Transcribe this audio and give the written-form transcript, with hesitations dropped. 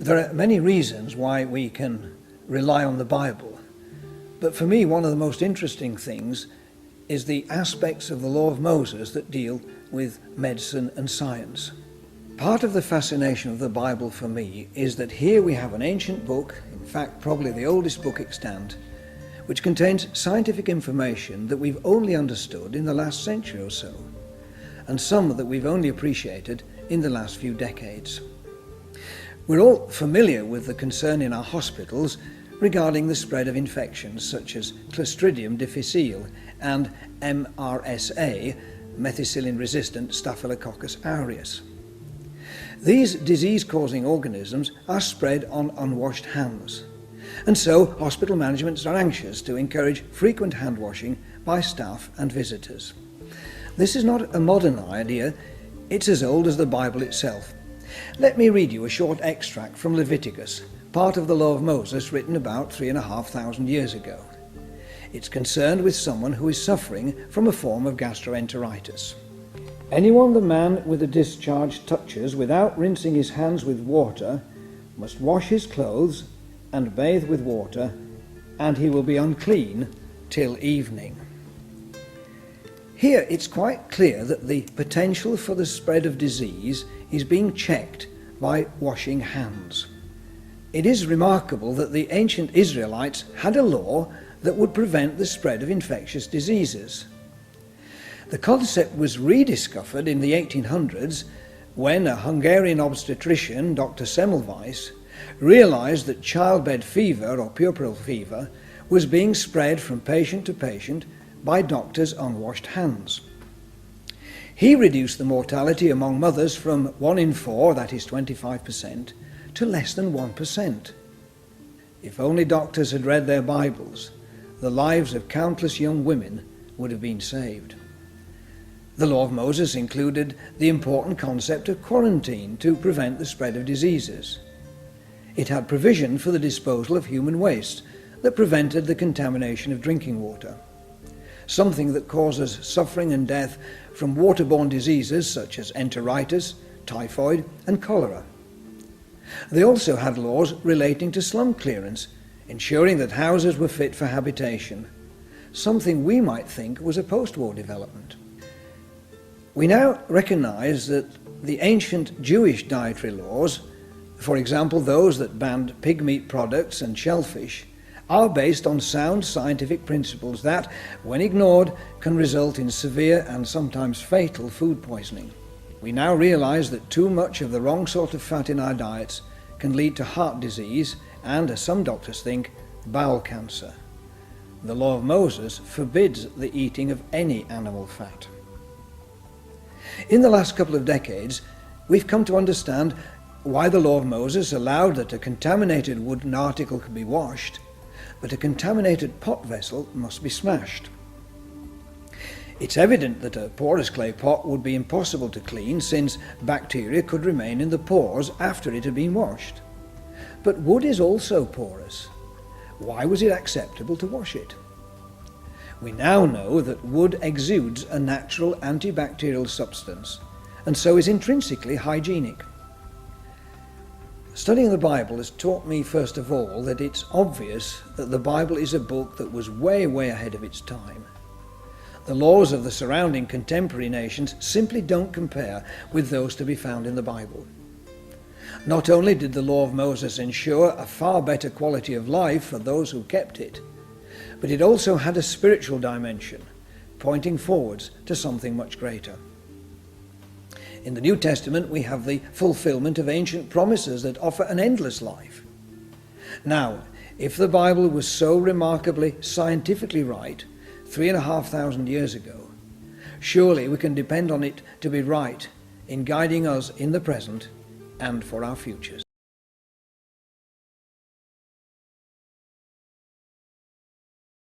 There are many reasons why we can rely on the Bible, but for me one of the most interesting things is the aspects of the law of Moses that deal with medicine and science. Part of the fascination of the Bible for me is that here we have an ancient book, in fact probably the oldest book extant, which contains scientific information that we've only understood in the last century or so, and some that we've only appreciated in the last few decades. We're all familiar with the concern in our hospitals regarding the spread of infections such as Clostridium difficile and MRSA, methicillin-resistant Staphylococcus aureus. These disease-causing organisms are spread on unwashed hands, and so hospital managements are anxious to encourage frequent hand washing by staff and visitors. This is not a modern idea, it's as old as the Bible itself. Let me read you a short extract from Leviticus, part of the law of Moses written about 3,500 years ago. It's concerned with someone who is suffering from a form of gastroenteritis. Anyone the man with a discharge touches without rinsing his hands with water must wash his clothes and bathe with water, and he will be unclean till evening. Here it's quite clear that the potential for the spread of disease is being checked by washing hands. It is remarkable that the ancient Israelites had a law that would prevent the spread of infectious diseases. The concept was rediscovered in the 1800s when a Hungarian obstetrician, Dr. Semmelweis, realized that childbed fever or puerperal fever was being spread from patient to patient by doctors' unwashed hands. He reduced the mortality among mothers from 1 in 4, that is 25%, to less than 1%. If only doctors had read their Bibles, the lives of countless young women would have been saved. The law of Moses included the important concept of quarantine to prevent the spread of diseases. It had provision for the disposal of human waste that prevented the contamination of drinking water, something that causes suffering and death from waterborne diseases such as enteritis, typhoid and cholera. They also had laws relating to slum clearance, ensuring that houses were fit for habitation, something we might think was a post-war development. We now recognize that the ancient Jewish dietary laws, for example those that banned pig meat products and shellfish, are based on sound scientific principles that, when ignored, can result in severe and sometimes fatal food poisoning. We now realize that too much of the wrong sort of fat in our diets can lead to heart disease and, as some doctors think, bowel cancer. The law of Moses forbids the eating of any animal fat. In the last couple of decades, we've come to understand why the law of Moses allowed that a contaminated wooden article could be washed, but a contaminated pot vessel must be smashed. It's evident that a porous clay pot would be impossible to clean, since bacteria could remain in the pores after it had been washed. But wood is also porous. Why was it acceptable to wash it? We now know that wood exudes a natural antibacterial substance, and so is intrinsically hygienic. Studying the Bible has taught me, first of all, that it's obvious that the Bible is a book that was way ahead of its time. The laws of the surrounding contemporary nations simply don't compare with those to be found in the Bible. Not only did the law of Moses ensure a far better quality of life for those who kept it, but it also had a spiritual dimension, pointing forwards to something much greater. In the New Testament, we have the fulfillment of ancient promises that offer an endless life. Now, if the Bible was so remarkably scientifically right 3,500 years ago, surely we can depend on it to be right in guiding us in the present and for our futures.